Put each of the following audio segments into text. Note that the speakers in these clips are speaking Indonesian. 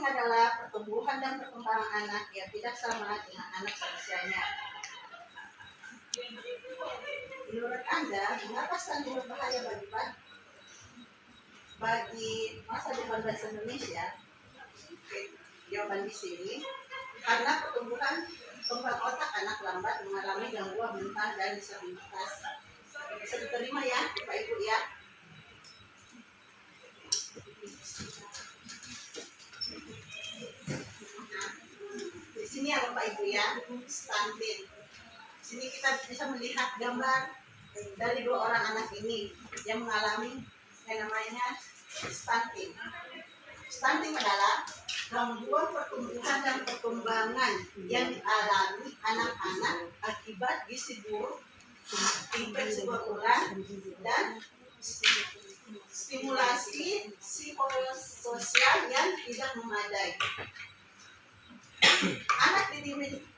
adalah pertumbuhan dan perkembangan anak yang tidak sama dengan anak seusianya. Menurut Anda, mengapa stunting berbahaya bagi masa depan bangsa Indonesia? Jawaban di sini, karena pertumbuhan kembang otak anak lambat mengalami gangguan mental dan disabilitas. Bisa diterima ya, Bapak Ibu ya. Di sini ya Bapak Ibu ya, stunting. Di sini kita bisa melihat gambar dari dua orang anak ini yang mengalami yang namanya stunting. Stunting adalah gangguan pertumbuhan dan perkembangan yang dialami anak-anak akibat gizi buruk, infeksi berkurang, dan stimulasi psikososial yang tidak memadai. Anak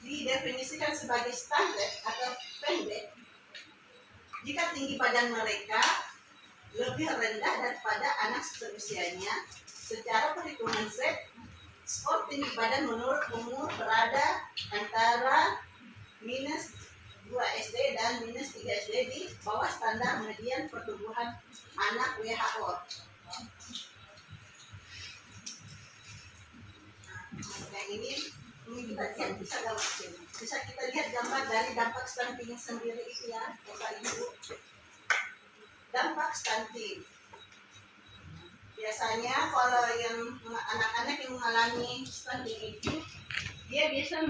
didefinisikan sebagai stunted atau pendek jika tinggi badan mereka lebih rendah daripada anak seusianya. Secara perhitungan Z, skor tinggi badan menurut umur berada antara minus 2 SD dan minus 3 SD di bawah standar median pertumbuhan anak WHO. Nah, ini kita lihat bisa kita lihat gambar dari dampak stunting sendiri itu ya, Bapak Ibu. Dampak stunting. Biasanya kalau yang anak-anak yang mengalami stunting itu, dia bisa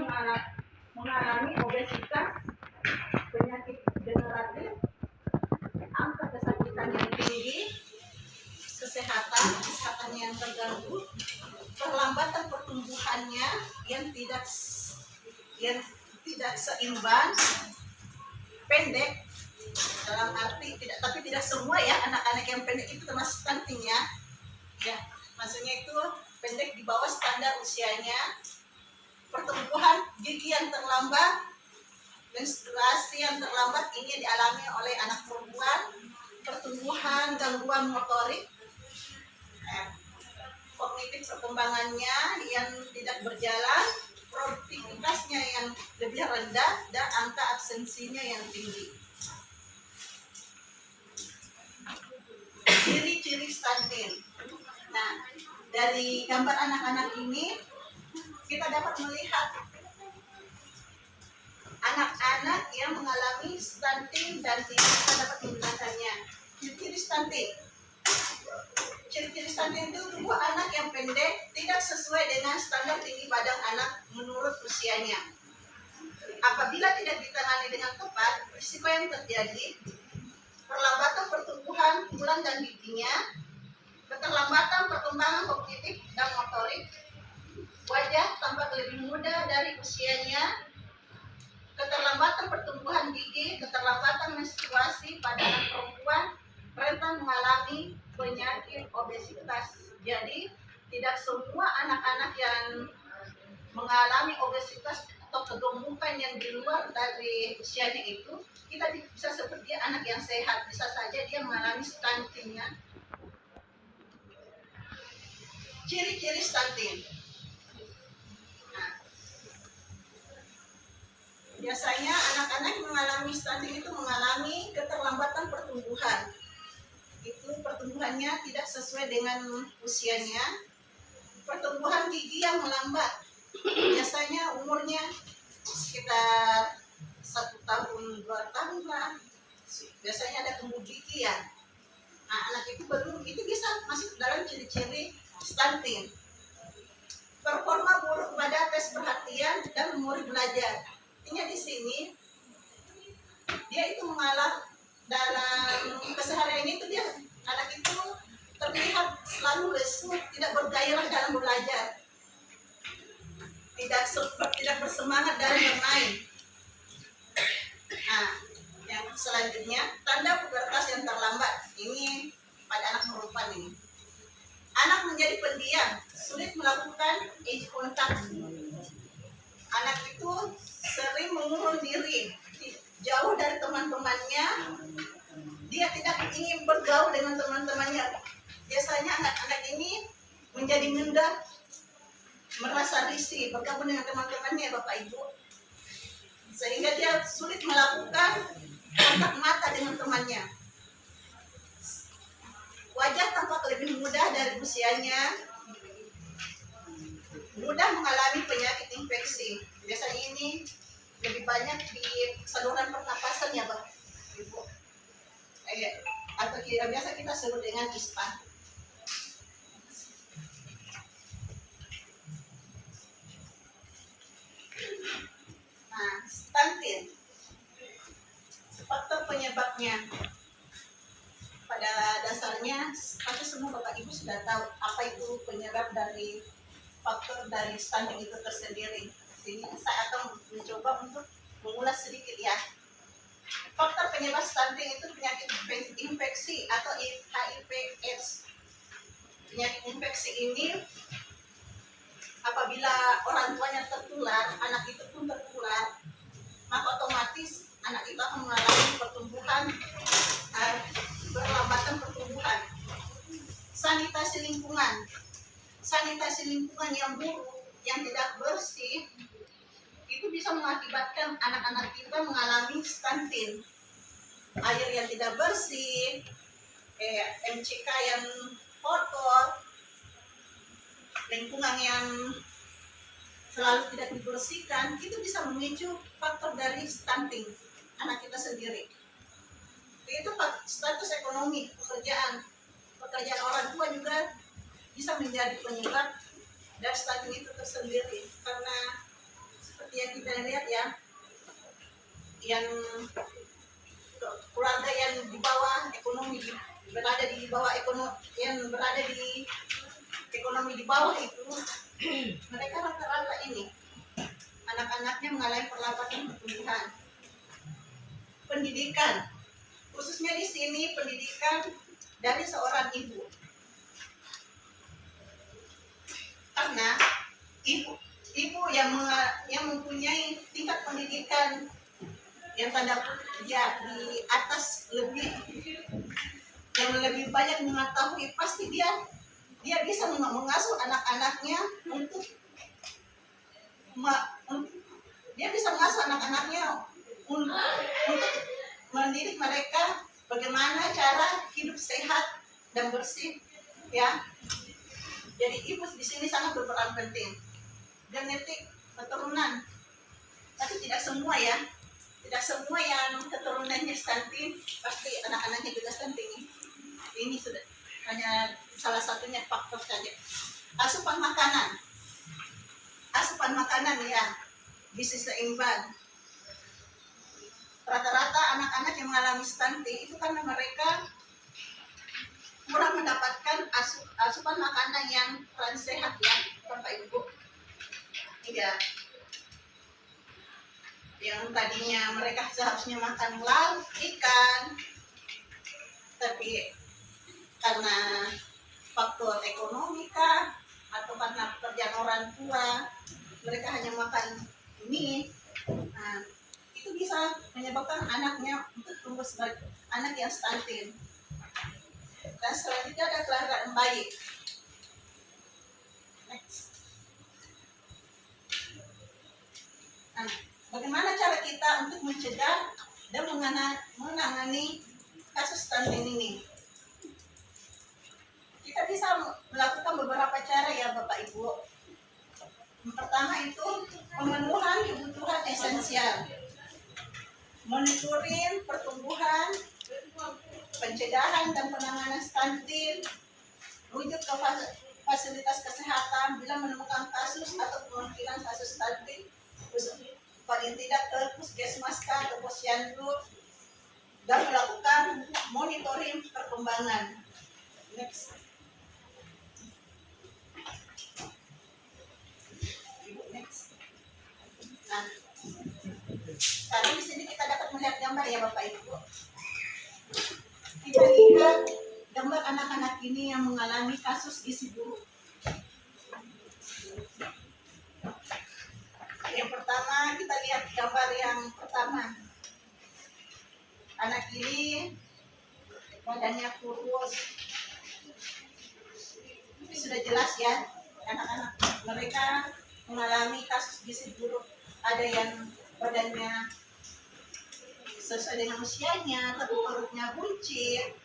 mengalami obesitas, penyakit degeneratif, angka kesakitan yang tinggi, kesehatan yang terganggu, perlambatan pertumbuhannya yang tidak seimbang, pendek, dalam arti tidak semua ya anak-anak yang pendek itu termasuk stunting ya. Ya, maksudnya itu pendek di bawah standar usianya, pertumbuhan gigi yang terlambat, menstruasi yang terlambat ini dialami oleh anak perempuan, pertumbuhan gangguan motorik, kognitif perkembangannya yang tidak berjalan, produktivitasnya yang lebih rendah, dan angka absensinya yang tinggi. Ciri-ciri stunting. Nah, dari gambar anak-anak ini kita dapat melihat anak-anak yang mengalami stunting dan kita dapat menggunakannya. Ciri-ciri stunting. Ciri-ciri stunting itu tubuh anak yang pendek tidak sesuai dengan standar tinggi badan anak menurut usianya. Apabila tidak ditangani dengan tepat, risiko yang terjadi perlambatan pertumbuhan tulang dan giginya, keterlambatan perkembangan kognitif dan motorik, wajah tampak lebih muda dari usianya, keterlambatan pertumbuhan gigi, keterlambatan menstruasi pada anak perempuan, rentan mengalami penyakit obesitas. Jadi tidak semua anak-anak yang mengalami obesitas atau kegemukan yang di luar dari usianya itu kita bisa sebut dia anak yang sehat. Bisa saja dia mengalami stunting ya. Ciri-ciri stunting. Nah, biasanya anak-anak yang mengalami stunting itu mengalami keterlambatan pertumbuhan. Itu pertumbuhannya tidak sesuai dengan usianya. Pertumbuhan gigi yang melambat. Biasanya umurnya sekitar 1 tahun 2 tahun lah. Biasanya ada tumbuh gigi ya. Nah, anak itu baru itu bisa masuk dalam ciri-ciri stunting. Performa buruk pada tes perhatian dan memori belajar. Artinya di sini dia itu mengalah dalam keseharian itu dia anak itu terlihat selalu lesu, tidak bergairah dalam belajar, tidak bersemangat dalam bermain. Nah, yang selanjutnya tanda pubertas yang terlambat. Ini pada anak perempuan ini. Anak menjadi pendiam, sulit melakukan eye contact. Anak itu sering mengurung diri, jauh dari teman-temannya. Dia tidak ingin bergaul dengan teman-temannya. Biasanya anak-anak ini menjadi minder, merasa risih bergabung dengan teman-temannya Bapak Ibu, sehingga dia sulit melakukan kontak mata dengan temannya. Wajah tampak lebih mudah dari usianya, mudah mengalami penyakit infeksi. Biasanya ini lebih banyak di saluran pernapasan ya Bapak Ibu, atau biasa kita sebut dengan ispa. Nah, stunting, faktor penyebabnya. Pada dasarnya, pasti semua Bapak Ibu sudah tahu apa itu penyebab dari faktor dari stunting itu tersendiri. Sini saya akan mencoba untuk mengulas sedikit ya. Faktor penyebab stunting itu penyakit infeksi atau HIV/AIDS. Penyakit infeksi ini apabila orang tuanya tertular, anak itu pun tertular, maka otomatis anak itu akan mengalami pertumbuhan, perlambatan pertumbuhan. Sanitasi lingkungan yang buruk, yang tidak bersih, itu bisa mengakibatkan anak-anak kita mengalami stunting. Air yang tidak bersih, MCK yang kotor, lingkungan yang selalu tidak dibersihkan, itu bisa memicu faktor dari stunting anak kita sendiri. Itu status ekonomi, pekerjaan orang tua juga bisa menjadi penyebab dari stunting itu tersendiri. Karena seperti yang kita lihat ya, yang keluarga yang di bawah ekonomi, berada di bawah ekonomi, yang berada di ekonomi di bawah itu, mereka rata-rata ini anak-anaknya mengalami perlambatan pertumbuhan. Pendidikan, khususnya di sini pendidikan dari seorang ibu, karena ibu yang mempunyai tingkat pendidikan yang tanda ya di atas yang lebih banyak mengetahui, pasti dia bisa mengasuh anak-anaknya untuk mendidik mereka bagaimana cara hidup sehat dan bersih ya. Jadi ibu di sini sangat berperan penting. Genetik keturunan, tapi tidak semua ya, tidak semua yang keturunannya stunting pasti anak-anaknya juga stunting. Ini sudah hanya salah satunya faktor saja. Asupan makanan ya, gizi seimbang. Rata-rata anak-anak yang mengalami stunting itu karena mereka kurang mendapatkan asupan makanan yang sehat ya Bapak Ibu. Iya. Yang tadinya mereka seharusnya makan lauk, ikan, tapi karena faktor ekonomi kah atau karena pekerjaan orang tua, mereka hanya makan mie. Nah, itu bisa menyebabkan anaknya untuk tumbuh sebagai anak yang stunting. Dan selanjutnya ada kelainan bayi. Next. Nah, bagaimana cara kita untuk mencegah dan menangani kasus stunting ini? Kita bisa melakukan beberapa cara ya Bapak Ibu. Yang pertama itu pemenuhan kebutuhan esensial, monitoring pertumbuhan, pencegahan dan penanganan stunting, rujuk ke fasilitas kesehatan bila menemukan kasus atau kemungkinan kasus stunting, paling tidak ke puskesmas atau posyandu, dan melakukan monitoring perkembangan. Next. Nah, sekarang di sini kita dapat melihat gambar ya Bapak Ibu. Kita lihat gambar anak-anak ini yang mengalami kasus gizi buruk. Yang pertama kita lihat gambar yang pertama. Anak ini badannya kurus. Ini sudah jelas ya anak-anak mereka mengalami kasus gizi buruk. Ada yang badannya sesuai dengan usianya tapi perutnya buncit,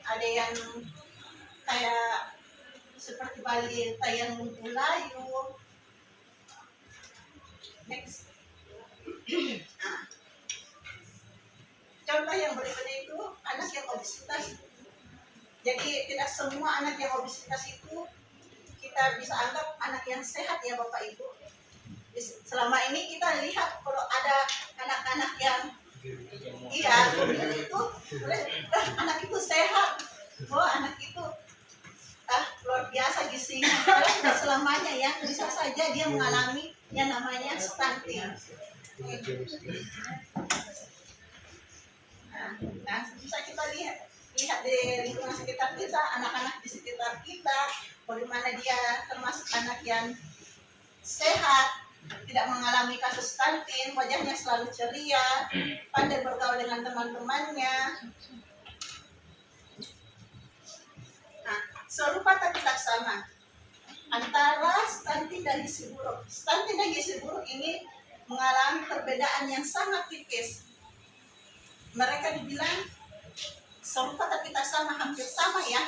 ada yang kayak seperti balita yang lumpuh layu. Next. Nah, contoh yang berikutnya itu anak yang obesitas. Jadi tidak semua anak yang obesitas itu kita bisa anggap anak yang sehat ya Bapak Ibu. Selama ini kita lihat kalau ada anak-anak yang itu anak itu sehat, anak itu luar biasa gizinya. Kalau tidak selamanya ya, bisa saja dia mengalami yang namanya stunting. Nah, bisa kita lihat di lingkungan sekitar kita, anak-anak di sekitar kita, bagaimana dia termasuk anak yang sehat, tidak mengalami kasus stunting, wajahnya selalu ceria, pandai bergaul dengan teman-temannya. Nah, serupa tapi tak sama antara stunting dan gizi buruk. Stunting dan gizi buruk ini mengalami perbedaan yang sangat tipis. Mereka dibilang serupa tapi tak sama, hampir sama ya.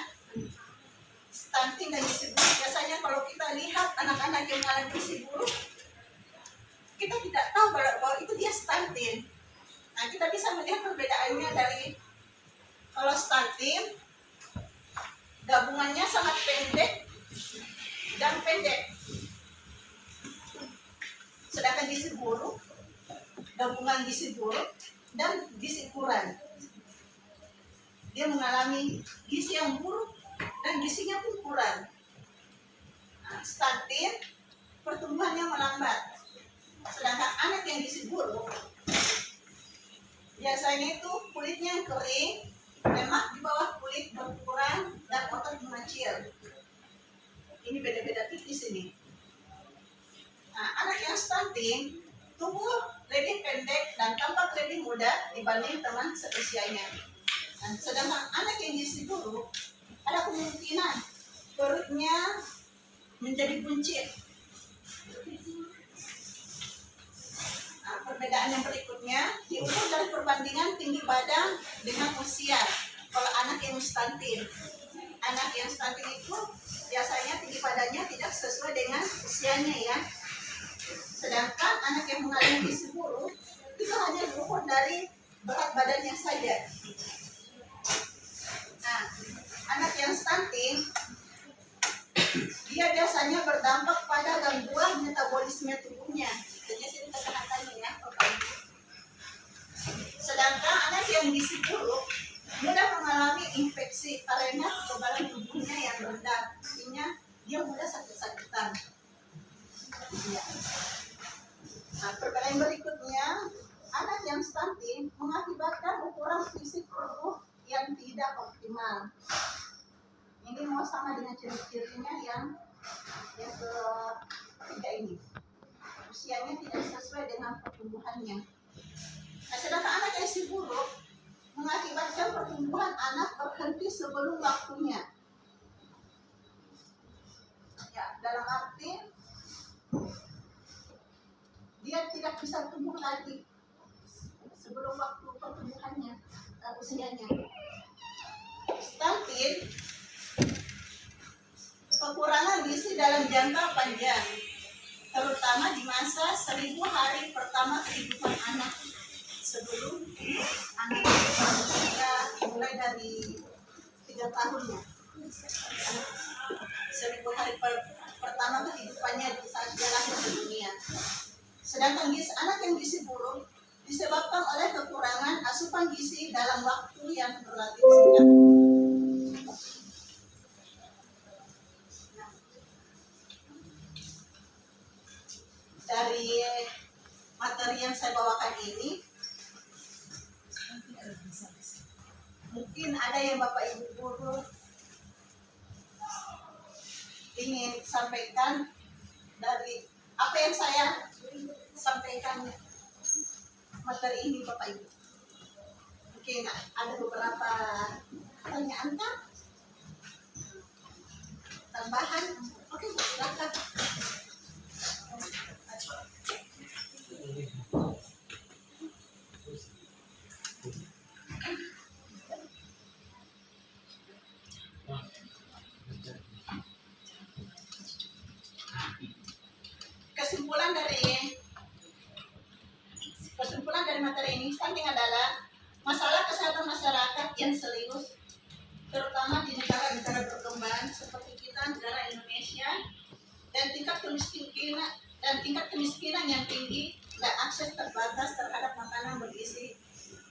Stunting dan gizi buruk. Biasanya kalau kita lihat anak-anak yang mengalami gizi buruk, kita tidak tahu bahwa itu dia stunting. Nah, kita bisa melihat perbedaannya dari kalau stunting, gabungannya sangat pendek dan pendek. Sedangkan gizi buruk, gabungan gizi buruk dan gizi kurang. Dia mengalami gizi yang buruk dan gizinya pun kurang. Nah, stunting, pertumbuhannya melambat. Sedangkan anak yang gizi buruk, biasanya itu kulitnya yang kering, lemak di bawah kulit berkurang, dan otot mengecil. Ini beda-beda tipis ini. Nah, anak yang stunting, tubuh lebih pendek dan tampak lebih muda dibanding teman seusianya. Nah, sedangkan anak yang gizi buruk, ada kemungkinan perutnya menjadi buncit. Nah, perbedaan yang berikutnya diukur dari perbandingan tinggi badan dengan usia. Kalau anak yang stunting, anak yang stunting itu biasanya tinggi badannya tidak sesuai dengan usianya ya. Sedangkan anak yang mengalami gizi buruk itu hanya diukur dari berat badannya saja. Nah, anak yang stunting dia biasanya berdampak pada gangguan metabolisme tubuhnya. Jadi sini kesehatannya ya. Sedangkan anak yang gizi buruk mudah mengalami infeksi karena kekebalan tubuhnya yang rendah. Artinya dia mudah sakit-sakitan. Ya. Nah, perbedaan berikutnya, anak yang stunting mengakibatkan ukuran fisik tubuh yang tidak optimal. Ini mau sama dengan ciri-cirinya yang ketiga ini. Usianya tidak sesuai dengan pertumbuhannya. Nah, sedangkan anak yang gizi buruk mengakibatkan pertumbuhan anak berhenti sebelum waktunya. Ya, dalam arti dia tidak bisa tumbuh lagi sebelum waktu pertumbuhannya, usianya. Stunting, kekurangan gizi dalam jangka panjang, terutama di masa 1000 hari pertama kehidupan anak sebelum anak berusia mulai dari 3 tahunnya. 1000 hari pertama kehidupannya di saat dia lahir ke dunia. Sedangkan anak yang gizi buruk disebabkan oleh kekurangan asupan gizi dalam waktu yang relatif singkat. Dari materi yang saya bawakan ini, mungkin ada yang Bapak Ibu guru ingin sampaikan dari apa yang saya sampaikan materi ini Bapak Ibu. Mungkin ada beberapa pertanyaan kan? Tambahan? Oke, silakan. Kesimpulan dari materi ini stunting adalah masalah kesehatan masyarakat yang serius, terutama di negara-negara berkembang seperti kita, negara Indonesia, dan tingkat kemiskinan yang tinggi dan akses terbatas terhadap makanan bergizi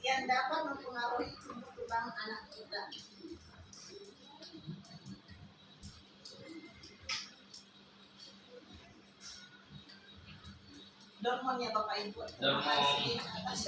yang dapat mempengaruhi tumbuh kembang anak kita. Dormonnya Bapak Ibu. Terima kasih atas